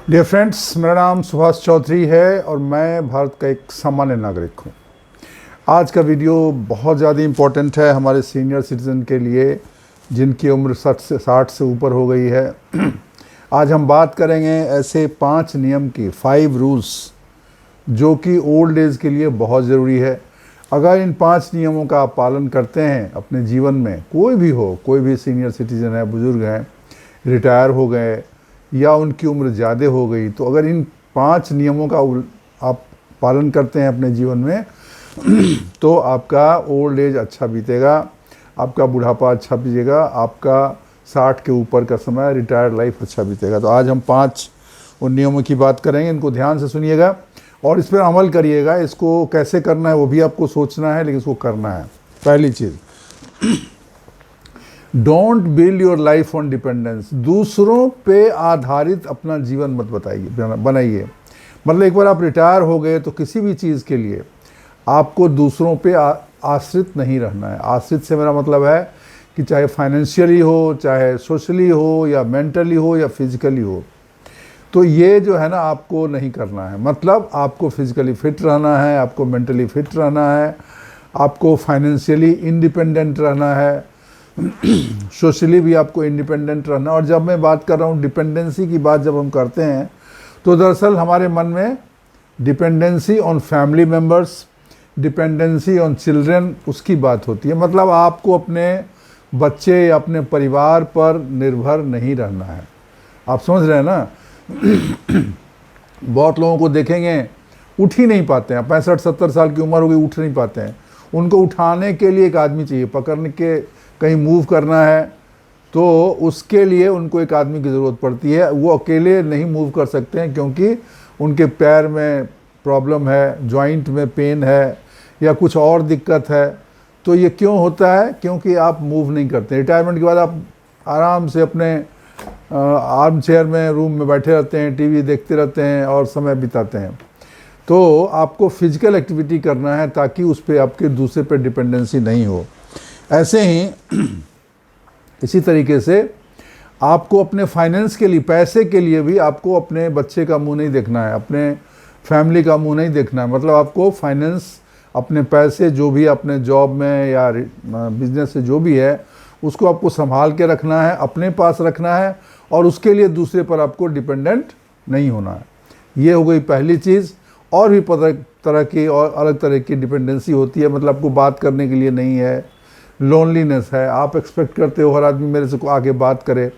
Dear friends, मेरा नाम सुभाष चौधरी है और मैं भारत का एक सामान्य नागरिक हूँ। आज का वीडियो बहुत ज़्यादा इम्पोर्टेंट है हमारे सीनियर सिटीज़न के लिए जिनकी उम्र 60 से ऊपर हो गई है। आज हम बात करेंगे ऐसे 5 नियम की, 5 रूल्स जो कि ओल्ड एज के लिए बहुत ज़रूरी है। अगर इन 5 नियमों का आप पालन करते हैं अपने जीवन में, कोई भी हो, कोई भी सीनियर सिटीज़न है, बुज़ुर्ग हैं, रिटायर हो गए या उनकी उम्र ज़्यादा हो गई, तो अगर इन 5 नियमों का आप पालन करते हैं अपने जीवन में तो आपका ओल्ड एज अच्छा बीतेगा, आपका बुढ़ापा अच्छा बीतेगा, आपका 60 के ऊपर का समय रिटायर्ड लाइफ अच्छा बीतेगा। तो आज हम 5 उन नियमों की बात करेंगे। इनको ध्यान से सुनिएगा और इस पर अमल करिएगा। इसको कैसे करना है वो भी आपको सोचना है, लेकिन इसको करना है। पहली चीज़, don't build your life on dependence. दूसरों पे आधारित अपना जीवन मत बनाइए। मतलब एक बार आप रिटायर हो गए तो किसी भी चीज़ के लिए आपको दूसरों पे आश्रित नहीं रहना है। आश्रित से मेरा मतलब है कि चाहे फाइनेंशियली हो, चाहे सोशली हो, या मेंटली हो, या फिजिकली हो, तो ये जो है ना आपको नहीं करना है। मतलब आपको फिजिकली फिट रहना है, आपको मेंटली फिट रहना है, आपको फाइनेंशियली इंडिपेंडेंट रहना है, सोशली भी आपको इंडिपेंडेंट रहना। और जब मैं बात कर रहा हूँ डिपेंडेंसी की बात जब हम करते हैं तो दरअसल हमारे मन में dependency on family members, dependency on children, उसकी बात होती है। मतलब आपको अपने बच्चे या अपने परिवार पर निर्भर नहीं रहना है। आप समझ रहे हैं ना? बहुत लोगों को देखेंगे उठ ही नहीं पाते हैं, 65-70 साल की उम्र हो गई, उठ नहीं पाते हैं। उनको उठाने के लिए एक आदमी चाहिए, पकड़ने के कहीं मूव करना है तो उसके लिए उनको एक आदमी की ज़रूरत पड़ती है। वो अकेले नहीं मूव कर सकते हैं क्योंकि उनके पैर में प्रॉब्लम है, जॉइंट में पेन है, या कुछ और दिक्कत है। तो ये क्यों होता है? क्योंकि आप मूव नहीं करते। रिटायरमेंट के बाद आप आराम से अपने आर्म चेयर में रूम में बैठे रहते हैं, टीवी देखते रहते हैं और समय बिताते हैं। तो आपको फिजिकल एक्टिविटी करना है ताकि उस पर आपके दूसरे पे डिपेंडेंसी नहीं हो। ऐसे ही इसी तरीके से आपको अपने फाइनेंस के लिए, पैसे के लिए भी आपको अपने बच्चे का मुंह नहीं देखना है, अपने फैमिली का मुंह नहीं देखना है। मतलब आपको फाइनेंस, अपने पैसे जो भी अपने जॉब में या बिजनेस से जो भी है उसको आपको संभाल के रखना है, अपने पास रखना है, और उसके लिए दूसरे पर आपको डिपेंडेंट नहीं होना है। ये हो गई पहली चीज़। और भी तरह की और अलग तरह की डिपेंडेंसी होती है। मतलब आपको बात करने के लिए नहीं है, लोनलीनेस है, आप एक्सपेक्ट करते हो हर आदमी मेरे से आके बात करे,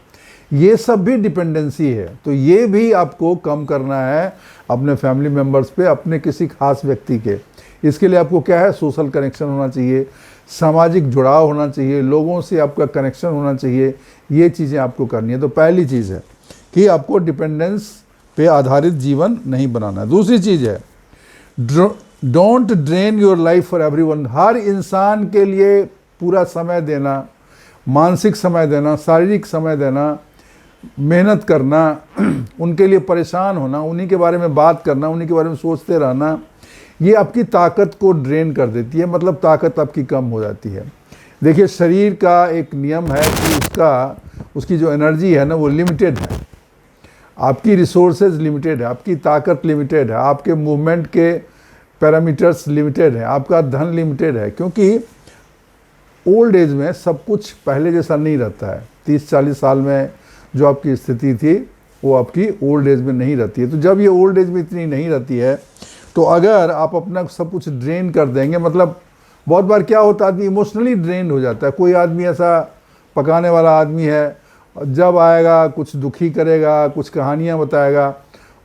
ये सब भी डिपेंडेंसी है। तो ये भी आपको कम करना है अपने फैमिली मेम्बर्स पे, अपने किसी खास व्यक्ति के। इसके लिए आपको क्या है? सोशल कनेक्शन होना चाहिए, सामाजिक जुड़ाव होना चाहिए, लोगों से आपका कनेक्शन होना चाहिए। ये चीज़ें आपको करनी है। तो पहली चीज़ है कि आपको डिपेंडेंस पे आधारित जीवन नहीं बनाना है। दूसरी चीज़ है, don't drain your life for everyone. हर इंसान के लिए पूरा समय देना, मानसिक समय देना, शारीरिक समय देना, मेहनत करना, उनके लिए परेशान होना, उन्हीं के बारे में बात करना, उन्हीं के बारे में सोचते रहना, ये आपकी ताकत को ड्रेन कर देती है। मतलब ताकत आपकी कम हो जाती है। देखिए, शरीर का एक नियम है कि उसकी जो एनर्जी है ना वो लिमिटेड है, आपकी रिसोर्सेज लिमिटेड है, आपकी ताकत लिमिटेड है, आपके मूवमेंट के पैरामीटर्स लिमिटेड है, आपका धन लिमिटेड है। क्योंकि ओल्ड एज में सब कुछ पहले जैसा नहीं रहता है। 30-40 साल में जो आपकी स्थिति थी वो आपकी ओल्ड एज में नहीं रहती है। तो जब ये ओल्ड एज में इतनी नहीं रहती है तो अगर आप अपना सब कुछ ड्रेन कर देंगे, मतलब बहुत बार क्या होता है, आदमी इमोशनली ड्रेन हो जाता है। कोई आदमी ऐसा पकाने वाला आदमी है, जब आएगा कुछ दुखी करेगा, कुछ कहानियाँ बताएगा,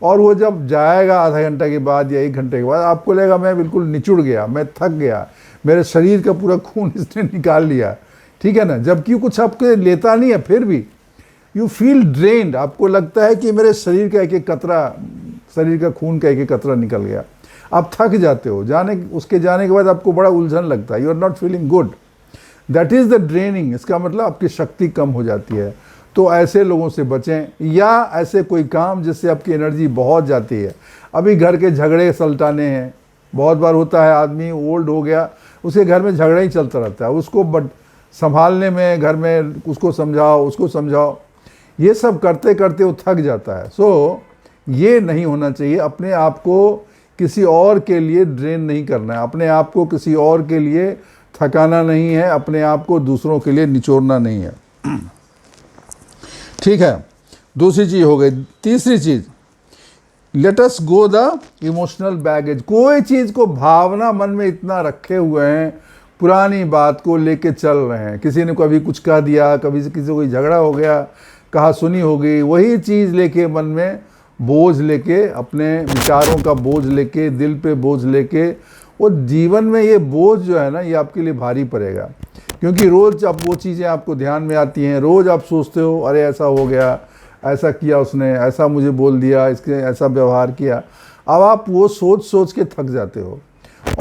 और वो जब जाएगा आधा घंटा के बाद या 1 घंटे के बाद आपको लगेगा मैं बिल्कुल निचुड़ गया, मैं थक गया, मेरे शरीर का पूरा खून इसने निकाल लिया। ठीक है ना? जबकि कुछ आपके लेता नहीं है, फिर भी यू फील ड्रेन्ड। आपको लगता है कि मेरे शरीर का एक एक कतरा, शरीर का खून का एक एक कतरा निकल गया। आप थक जाते हो। उसके जाने के बाद आपको बड़ा उलझन लगता है, you are not feeling good. That is the draining. इसका मतलब आपकी शक्ति कम हो जाती है। तो ऐसे लोगों से बचें, या ऐसे कोई काम जिससे आपकी एनर्जी बहुत जाती है। अभी घर के झगड़े सलटाने हैं, बहुत बार होता है, आदमी ओल्ड हो गया, उसके घर में झगड़ा ही चलता रहता है, उसको संभालने में, घर में उसको समझाओ, ये सब करते करते वो थक जाता है। सो ये नहीं होना चाहिए। अपने आप को किसी और के लिए ड्रेन नहीं करना है, अपने आप को किसी और के लिए थकाना नहीं है, अपने आप को दूसरों के लिए निचोड़ना नहीं है। ठीक है, दूसरी चीज़ हो गई। तीसरी चीज़, let us go the emotional baggage. कोई चीज़ को भावना मन में इतना रखे हुए हैं, पुरानी बात को लेके चल रहे हैं। किसी ने कभी कुछ कह दिया, कभी से किसी को कोई झगड़ा हो गया, कहा सुनी हो गई, वही चीज़ लेके मन में बोझ लेके, अपने विचारों का बोझ लेके, दिल पे बोझ लेके, वो जीवन में ये बोझ जो है ना, ये आपके लिए भारी पड़ेगा। क्योंकि रोज़ अब वो चीज़ें आपको ध्यान में आती हैं, रोज़ आप सोचते हो अरे ऐसा हो गया, ऐसा किया उसने, ऐसा मुझे बोल दिया, इसके ऐसा व्यवहार किया। अब आप वो सोच सोच के थक जाते हो,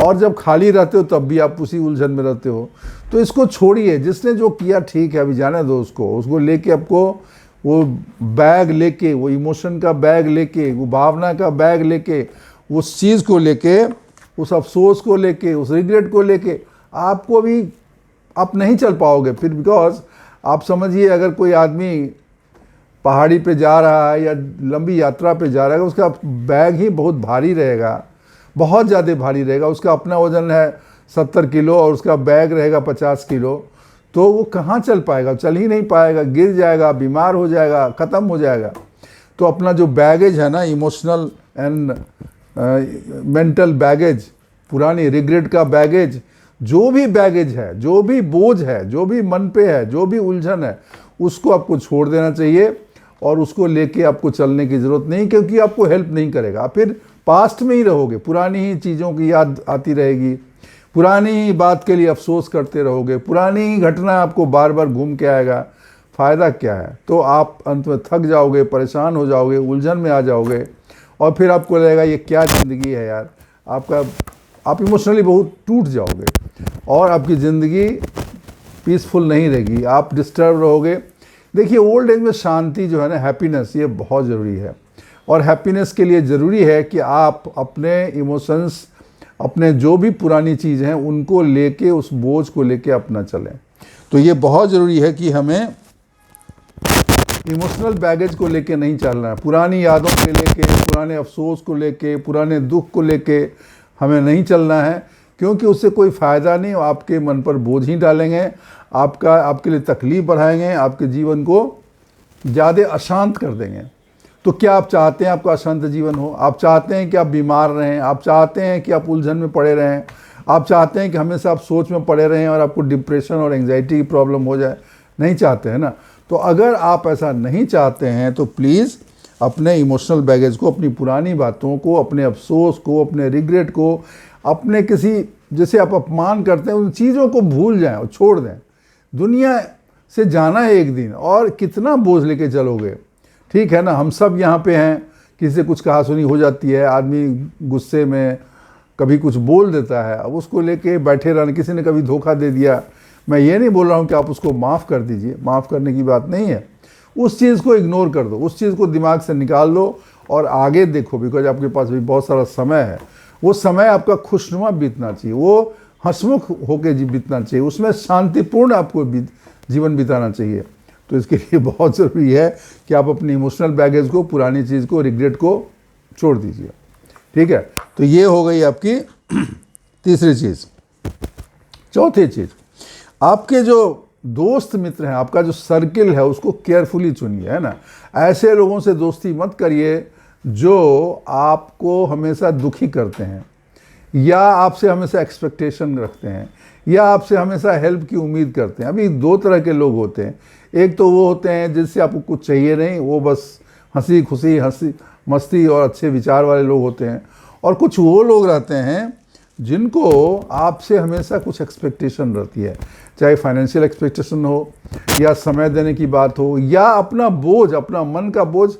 और जब खाली रहते हो तब भी आप उसी उलझन में रहते हो। तो इसको छोड़िए, जिसने जो किया ठीक है, अभी जाने दो उसको लेके आपको वो बैग लेके, वो इमोशन का बैग लेके, वो भावना का बैग लेके, उस चीज़ को लेके, उस अफसोस को लेके, उस रिग्रेट को लेके आपको भी आप नहीं चल पाओगे फिर। बिकॉज आप समझिए, अगर कोई आदमी पहाड़ी पे जा रहा है या लंबी यात्रा पे जा रहा है, उसका बैग ही बहुत भारी रहेगा, बहुत ज़्यादा भारी रहेगा। उसका अपना वज़न है 70 किलो और उसका बैग रहेगा 50 किलो, तो वो कहाँ चल पाएगा? चल ही नहीं पाएगा, गिर जाएगा, बीमार हो जाएगा, ख़त्म हो जाएगा। तो अपना जो बैगेज है ना, इमोशनल एंड मेंटल बैगेज, पुरानी रिग्रेट का बैगेज, जो भी बैगेज है, जो भी बोझ है, जो भी मन पे है, जो भी उलझन है, उसको आपको छोड़ देना चाहिए और उसको लेके आपको चलने की ज़रूरत नहीं, क्योंकि आपको हेल्प नहीं करेगा। आप फिर पास्ट में ही रहोगे, पुरानी ही चीज़ों की याद आती रहेगी, पुरानी ही बात के लिए अफसोस करते रहोगे, पुरानी ही घटना आपको बार बार घूम के आएगा। फ़ायदा क्या है? तो आप अंत में थक जाओगे, परेशान हो जाओगे, उलझन में आ जाओगे, और फिर आपको लगेगा ये क्या ज़िंदगी है यार। आप इमोशनली बहुत टूट जाओगे और आपकी ज़िंदगी पीसफुल नहीं रहेगी, आप डिस्टर्ब रहोगे। देखिए, ओल्ड एज में शांति जो है ना, हैप्पीनेस, ये बहुत ज़रूरी है। और हैप्पीनेस के लिए ज़रूरी है कि आप अपने इमोशंस, अपने जो भी पुरानी चीज़ हैं, उनको लेके, उस बोझ को लेके अपना चलें। तो ये बहुत ज़रूरी है कि हमें इमोशनल बैगेज को लेके नहीं चलना है, पुरानी यादों को लेके, पुराने अफसोस को लेके, पुराने दुख को लेके हमें नहीं चलना है, क्योंकि उससे कोई फ़ायदा नहीं। आपके मन पर बोझ ही डालेंगे, आपके लिए तकलीफ़ बढ़ाएंगे, आपके जीवन को ज़्यादा अशांत कर देंगे। तो क्या आप चाहते हैं आपका अशांत जीवन हो? आप चाहते हैं कि आप बीमार रहें? आप चाहते हैं कि आप उलझन में पड़े रहें? आप चाहते हैं कि हमेशा आप सोच में पड़े रहें और आपको डिप्रेशन और एंग्जाइटी की प्रॉब्लम हो जाए? नहीं चाहते हैं ना। तो अगर आप ऐसा नहीं चाहते हैं तो प्लीज़ अपने इमोशनल बैगेज को, अपनी पुरानी बातों को, अपने अफसोस को, अपने रिग्रेट को, अपने किसी जैसे आप अपमान करते हैं उन चीज़ों को भूल जाएं और छोड़ दें। दुनिया से जाना है एक दिन, और कितना बोझ लेके चलोगे? ठीक है ना, हम सब यहाँ पे हैं, किसी से कुछ कहा सुनी हो जाती है, आदमी गुस्से में कभी कुछ बोल देता है, अब उसको लेके बैठे रहना। किसी ने कभी धोखा दे दिया, मैं ये नहीं बोल रहा हूँ कि आप उसको माफ़ कर दीजिए, माफ़ करने की बात नहीं है। उस चीज़ को इग्नोर कर दो, उस चीज़ को दिमाग से निकाल लो और आगे देखो। बिकॉज आपके पास भी बहुत सारा समय है, वो समय आपका खुशनुमा बीतना चाहिए, वो हंसमुख होकर बीतना चाहिए, उसमें शांतिपूर्ण आपको जीवन बिताना चाहिए। तो इसके लिए बहुत ज़रूरी है कि आप अपनी इमोशनल बैगेज को, पुरानी चीज़ को, रिग्रेट को छोड़ दीजिए। ठीक है, तो ये हो गई आपकी तीसरी चीज़। चौथी चीज़, आपके जो दोस्त मित्र हैं, आपका जो सर्किल है, उसको केयरफुली चुनिए, है ना। ऐसे लोगों से दोस्ती मत करिए जो आपको हमेशा दुखी करते हैं, या आपसे हमेशा एक्सपेक्टेशन रखते हैं, या आपसे हमेशा हेल्प की उम्मीद करते हैं। अभी दो तरह के लोग होते हैं। एक तो वो होते हैं जिससे आपको कुछ चाहिए नहीं, वो बस हंसी खुशी, हंसी मस्ती और अच्छे विचार वाले लोग होते हैं। और कुछ वो लोग रहते हैं जिनको आपसे हमेशा कुछ एक्सपेक्टेशन रहती है, चाहे फाइनेंशियल एक्सपेक्टेशन हो, या समय देने की बात हो, या अपना बोझ, अपना मन का बोझ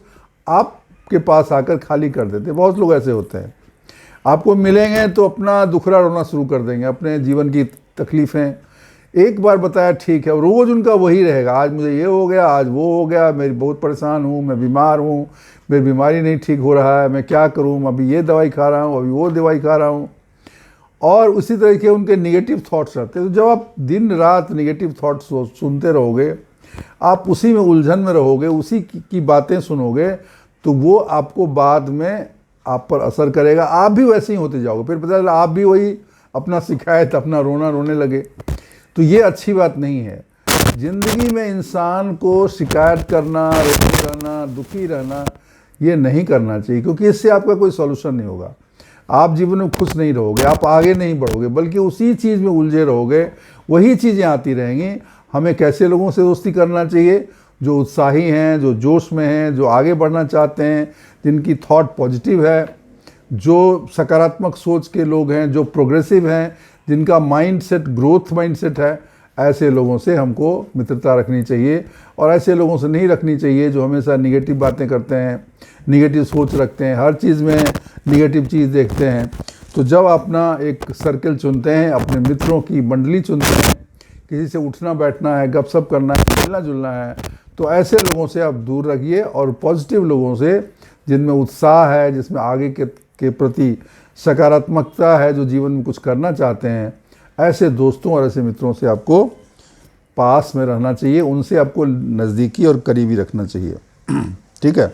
आपके पास आकर खाली कर देते हैं। बहुत लोग ऐसे होते हैं, आपको मिलेंगे तो अपना दुखड़ा रोना शुरू कर देंगे, अपने जीवन की तकलीफ़ें एक बार बताया ठीक है, और रोज़ उनका वही रहेगा, आज मुझे ये हो गया, आज वो हो गया, मैं बहुत परेशान हूँ, मैं बीमार हूँ, मेरी बीमारी नहीं ठीक हो रहा है, मैं क्या करूँ, अभी ये दवाई खा रहा हूँ, अभी वो दवाई खा रहा हूँ। और उसी तरह के उनके निगेटिव थॉट्स रहते हैं। तो जब आप दिन रात निगेटिव थॉट्स सुनते रहोगे, आप उसी में उलझन में रहोगे, उसी की बातें सुनोगे, तो वो आपको बाद में आप पर असर करेगा, आप भी वैसे ही होते जाओगे, फिर पता चला आप भी वही अपना शिकायत, अपना रोना रोने लगे। तो ये अच्छी बात नहीं है। ज़िंदगी में इंसान को शिकायत करना, रोते रहना, दुखी रहना, ये नहीं करना चाहिए, क्योंकि इससे आपका कोई सॉल्यूशन नहीं होगा। आप जीवन में खुश नहीं रहोगे, आप आगे नहीं बढ़ोगे, बल्कि उसी चीज़ में उलझे रहोगे, वही चीज़ें आती रहेंगी। हमें कैसे लोगों से दोस्ती करना चाहिए? जो उत्साही हैं, जो जोश में हैं, जो आगे बढ़ना चाहते हैं, जिनकी थॉट पॉजिटिव है, जो सकारात्मक सोच के लोग हैं, जो प्रोग्रेसिव हैं, जिनका माइंडसेट ग्रोथ माइंडसेट है, ऐसे लोगों से हमको मित्रता रखनी चाहिए। और ऐसे लोगों से नहीं रखनी चाहिए जो हमेशा निगेटिव बातें करते हैं, निगेटिव सोच रखते हैं, हर चीज़ में निगेटिव चीज़ देखते हैं। तो जब अपना एक सर्कल चुनते हैं, अपने मित्रों की मंडली चुनते हैं, किसी से उठना बैठना है, गपशप करना है, मिलना जुलना है, तो ऐसे लोगों से आप दूर रखिए। और पॉजिटिव लोगों से, जिनमें उत्साह है, जिसमें आगे के प्रति सकारात्मकता है, जो जीवन में कुछ करना चाहते हैं, ऐसे दोस्तों और ऐसे मित्रों से आपको पास में रहना चाहिए, उनसे आपको नज़दीकी और करीबी रखना चाहिए। ठीक है,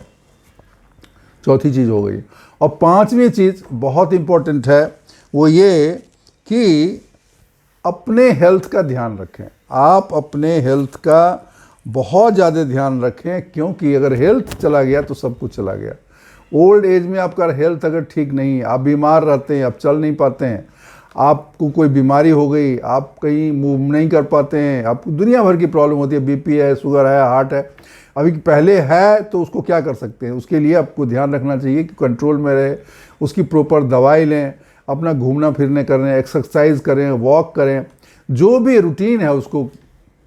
चौथी चीज़ हो गई। और पांचवी चीज़ बहुत इम्पोर्टेंट है, वो ये कि अपने हेल्थ का ध्यान रखें। आप अपने हेल्थ का बहुत ज़्यादा ध्यान रखें, क्योंकि अगर हेल्थ चला गया तो सब कुछ चला गया। ओल्ड एज में आपका हेल्थ अगर ठीक नहीं, आप बीमार रहते हैं, आप चल नहीं पाते हैं, आपको कोई बीमारी हो गई, आप कहीं मूव नहीं कर पाते हैं, आपको दुनिया भर की प्रॉब्लम होती है, बीपी है, शुगर है, हार्ट है। अभी पहले है तो उसको क्या कर सकते हैं? उसके लिए आपको ध्यान रखना चाहिए कि कंट्रोल में रहे, उसकी प्रॉपर दवाई लें, अपना घूमना फिरने करें, एक्सरसाइज करें, वॉक करें, जो भी रूटीन है उसको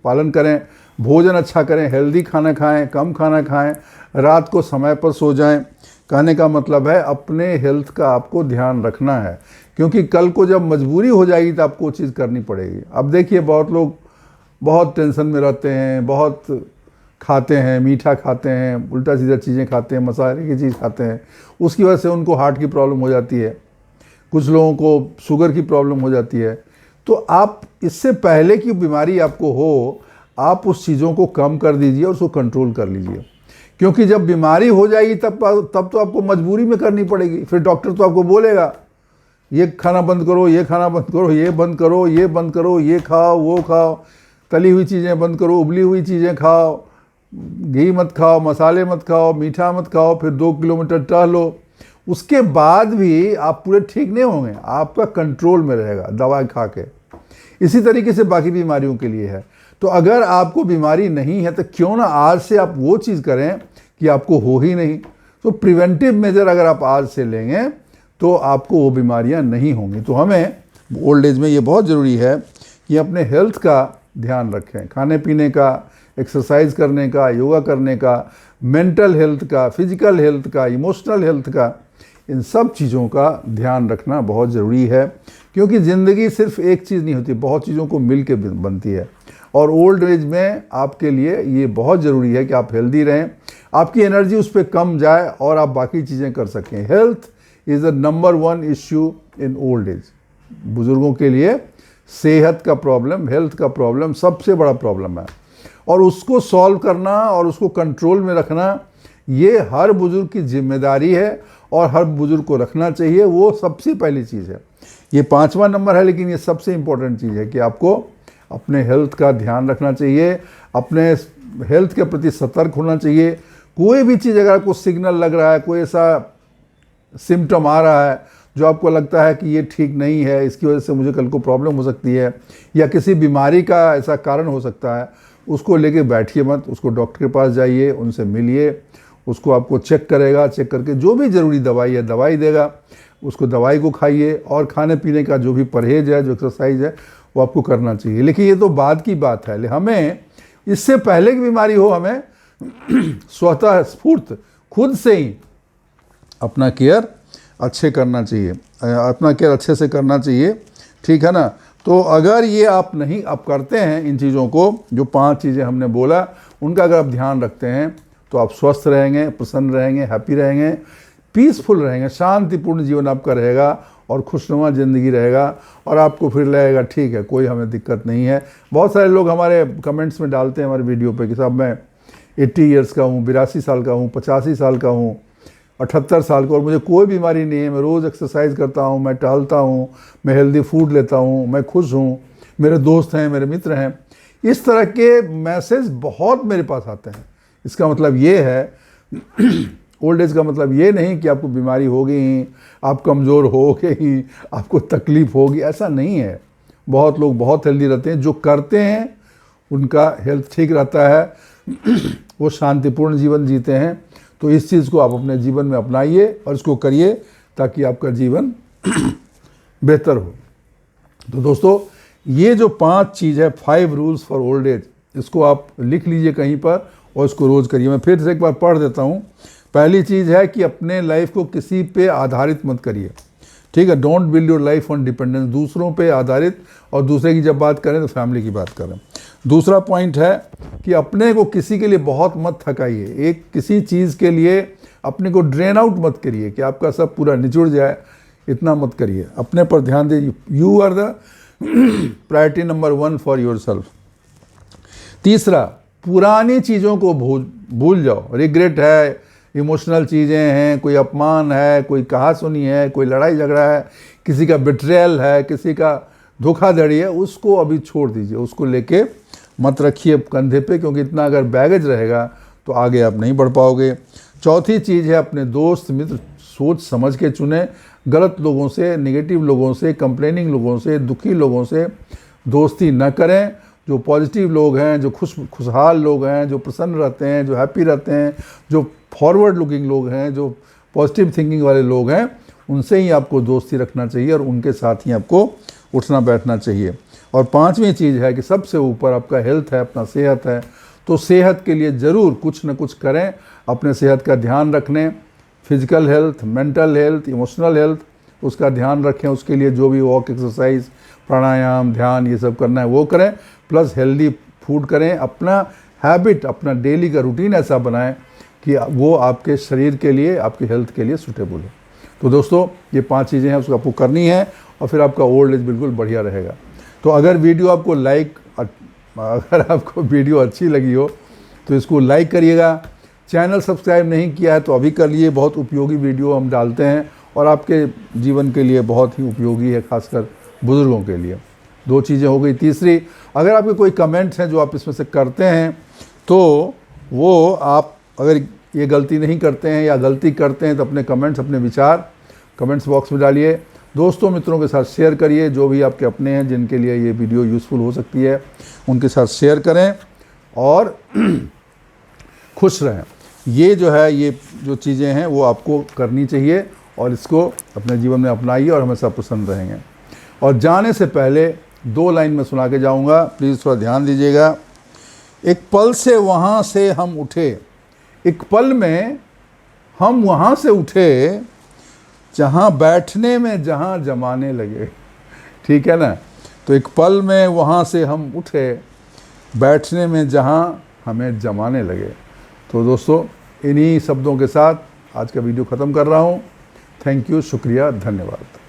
पालन करें, भोजन अच्छा करें, हेल्दी खाना खाएं, कम खाना खाएं, रात को समय पर सो जाएं। कहने का मतलब है अपने हेल्थ का आपको ध्यान रखना है, क्योंकि कल को जब मजबूरी हो जाएगी तो आपको वो चीज़ करनी पड़ेगी। अब देखिए, बहुत लोग बहुत टेंशन में रहते हैं, बहुत खाते हैं, मीठा खाते हैं, उल्टा सीधा चीज़ें खाते हैं, मसाले की चीज़ खाते हैं, उसकी वजह से उनको हार्ट की प्रॉब्लम हो जाती है, कुछ लोगों को शुगर की प्रॉब्लम हो जाती है। तो आप इससे पहले की बीमारी आपको हो, आप उस चीज़ों को कम कर दीजिए और उसको कंट्रोल कर लीजिए, क्योंकि जब बीमारी हो जाएगी तब तो आपको मजबूरी में करनी पड़ेगी। फिर डॉक्टर तो आपको बोलेगा ये खाना बंद करो, ये खाना बंद करो, ये बंद करो, ये बंद करो, ये खाओ, वो खाओ, तली हुई चीज़ें बंद करो, उबली हुई चीज़ें खाओ, घी मत खाओ, मसाले मत खाओ, मीठा मत खाओ, फिर 2 किलोमीटर टहलो। उसके बाद भी आप पूरे ठीक नहीं होंगे, आपका कंट्रोल में रहेगा दवाई खा के। इसी तरीके से बाकी बीमारियों के लिए है। तो अगर आपको बीमारी नहीं है तो क्यों ना आज से आप वो चीज़ करें कि आपको हो ही नहीं। तो प्रिवेंटिव मेजर अगर आप आज से लेंगे तो आपको वो बीमारियां नहीं होंगी। तो हमें ओल्ड एज में ये बहुत ज़रूरी है कि अपने हेल्थ का ध्यान रखें, खाने पीने का, एक्सरसाइज करने का, योगा करने का, मेंटल हेल्थ का, फिजिकल हेल्थ का, इमोशनल हेल्थ का, इन सब चीज़ों का ध्यान रखना बहुत ज़रूरी है, क्योंकि ज़िंदगी सिर्फ एक चीज़ नहीं होती, बहुत चीज़ों को मिल के बनती है। और ओल्ड एज में आपके लिए ये बहुत ज़रूरी है कि आप हेल्दी रहें, आपकी एनर्जी उस पर कम जाए और आप बाकी चीज़ें कर सकें। Health is the number 1 issue in old age. बुज़ुर्गों के लिए सेहत का प्रॉब्लम, हेल्थ का प्रॉब्लम सबसे बड़ा प्रॉब्लम है, और उसको सॉल्व करना और उसको कंट्रोल में रखना ये हर बुज़ुर्ग की जिम्मेदारी है और हर बुज़ुर्ग को रखना चाहिए। वो सबसे पहली चीज़ है। ये 5वां नंबर है, लेकिन ये सबसे इम्पोर्टेंट चीज़ है कि आपको अपने हेल्थ का ध्यान रखना चाहिए, अपने हेल्थ के प्रति सतर्क होना चाहिए। कोई भी चीज़ अगर आपको सिग्नल लग रहा है, कोई ऐसा सिम्टम आ रहा है जो आपको लगता है कि ये ठीक नहीं है, इसकी वजह से मुझे कल को प्रॉब्लम हो सकती है, या किसी बीमारी का ऐसा कारण हो सकता है, उसको लेके बैठिए मत, उसको डॉक्टर के पास जाइए, उनसे मिलिए, उसको आपको चेक करेगा, चेक करके जो भी ज़रूरी दवाई है दवाई देगा, उसको दवाई को खाइए, और खाने पीने का जो भी परहेज है, जो एक्सरसाइज है, वो आपको करना चाहिए। लेकिन ये तो बाद की बात है, हमें इससे पहले की बीमारी हो, हमें स्वतः स्फूर्त खुद से ही अपना केयर अच्छे करना चाहिए, अपना केयर अच्छे से करना चाहिए। ठीक है ना? तो अगर ये आप नहीं आप करते हैं इन चीज़ों को, जो 5 चीज़ें हमने बोला, उनका अगर आप ध्यान रखते हैं तो आप स्वस्थ रहेंगे, प्रसन्न रहेंगे, हैप्पी रहेंगे, पीसफुल रहेंगे, शांतिपूर्ण जीवन आपका रहेगा और खुशनुमा ज़िंदगी रहेगा, और आपको फिर लगेगा ठीक है, कोई हमें दिक्कत नहीं है। बहुत सारे लोग हमारे कमेंट्स में डालते हैं हमारे वीडियो पे कि साहब मैं 80 ईयर्स का हूँ, 82 साल का हूँ, 85 साल का हूँ, 78 साल का और मुझे कोई बीमारी नहीं है, मैं रोज़ एक्सरसाइज करता हूँ, मैं टहलता हूँ, मैं हेल्दी फूड लेता हूँ, मैं खुश हूँ, मेरे दोस्त हैं, मेरे मित्र हैं, इस तरह के मैसेज बहुत मेरे पास आते हैं। इसका मतलब ये है ओल्ड एज का मतलब ये नहीं कि आपको बीमारी होगी, आप कमज़ोर होगे ही, आपको तकलीफ़ होगी, ऐसा नहीं है। बहुत लोग बहुत हेल्दी रहते हैं, जो करते हैं उनका हेल्थ ठीक रहता है, वो शांतिपूर्ण जीवन जीते हैं। तो इस चीज़ को आप अपने जीवन में अपनाइए और इसको करिए ताकि आपका जीवन बेहतर हो। तो दोस्तों, ये जो 5 चीज़ है, 5 रूल्स फॉर ओल्ड एज, इसको आप लिख लीजिए कहीं पर और इसको रोज़ करिए। मैं फिर से एक बार पढ़ देता हूँ। पहली चीज़ है कि अपने लाइफ को किसी पे आधारित मत करिए, ठीक है। Don't build your life on dependence, दूसरों पे आधारित। और दूसरे की जब बात करें तो फैमिली की बात करें। दूसरा पॉइंट है कि अपने को किसी के लिए बहुत मत थकाइए, एक किसी चीज़ के लिए अपने को ड्रेन आउट मत करिए कि आपका सब पूरा निचुड़ जाए, इतना मत करिए। अपने पर ध्यान दीजिए। You are the priority number 1 for yourself. तीसरा, पुरानी चीज़ों को भूल जाओ। रिग्रेट है, इमोशनल चीज़ें हैं, कोई अपमान है, कोई कहासुनी है, कोई लड़ाई झगड़ा है, किसी का बिट्रेयल है, किसी का धोखाधड़ी है, उसको अभी छोड़ दीजिए, उसको लेके मत रखिए कंधे पे, क्योंकि इतना अगर बैगेज रहेगा तो आगे आप नहीं बढ़ पाओगे। चौथी चीज़ है, अपने दोस्त मित्र सोच समझ के चुने। गलत लोगों से, नेगेटिव लोगों से, कंप्लेनिंग लोगों से, दुखी लोगों से दोस्ती न करें। जो पॉजिटिव लोग हैं, जो खुशहाल लोग हैं, जो प्रसन्न रहते हैं, जो हैप्पी रहते हैं, जो फॉरवर्ड लुकिंग लोग हैं, जो पॉजिटिव थिंकिंग वाले लोग हैं, उनसे ही आपको दोस्ती रखना चाहिए और उनके साथ ही आपको उठना बैठना चाहिए। और 5वीं चीज़ है कि सबसे ऊपर आपका हेल्थ है, अपना सेहत है। तो सेहत के लिए ज़रूर कुछ न कुछ करें, अपने सेहत का ध्यान रखने, physical health, mental health, emotional health, उसका ध्यान रखें। उसके लिए जो भी वॉक, एक्सरसाइज, प्राणायाम, ध्यान, ये सब करना है वो करें। प्लस हेल्दी फूड करें। अपना हैबिट, अपना डेली का रूटीन ऐसा बनाएं कि वो आपके शरीर के लिए, आपकी हेल्थ के लिए सूटेबल हो। तो दोस्तों, ये 5 चीज़ें हैं, उसको आपको करनी है और फिर आपका ओल्ड एज बिल्कुल बढ़िया रहेगा। तो अगर वीडियो आपको अगर आपको वीडियो अच्छी लगी हो तो इसको लाइक करिएगा। चैनल सब्सक्राइब नहीं किया है तो अभी कर लिए, बहुत उपयोगी वीडियो हम डालते हैं और आपके जीवन के लिए बहुत ही उपयोगी है, खासकर बुज़ुर्गों के लिए। 2 चीज़ें हो गई। तीसरी, अगर आपके कोई कमेंट्स हैं जो आप इसमें से करते हैं तो वो आप अगर ये गलती नहीं करते हैं या गलती करते हैं तो अपने कमेंट्स, अपने विचार कमेंट्स बॉक्स में डालिए। दोस्तों मित्रों के साथ शेयर करिए, जो भी आपके अपने हैं जिनके लिए ये वीडियो यूज़फुल हो सकती है उनके साथ शेयर करें और खुश रहें। ये जो है, ये जो चीज़ें हैं वो आपको करनी चाहिए और इसको अपने जीवन में अपनाइए और हमेशा प्रसन्न रहेंगे। और जाने से पहले 2 लाइन में सुना के जाऊँगा, प्लीज़ थोड़ा ध्यान दीजिएगा। एक पल से वहाँ से हम उठे, एक पल में हम वहाँ से उठे जहाँ बैठने में जहाँ जमाने लगे, ठीक है ना। तो एक पल में वहाँ से हम उठे, बैठने में जहाँ हमें जमाने लगे। तो दोस्तों, इन्हीं शब्दों के साथ आज का वीडियो ख़त्म कर रहा हूँ। थैंक यू, शुक्रिया, धन्यवाद।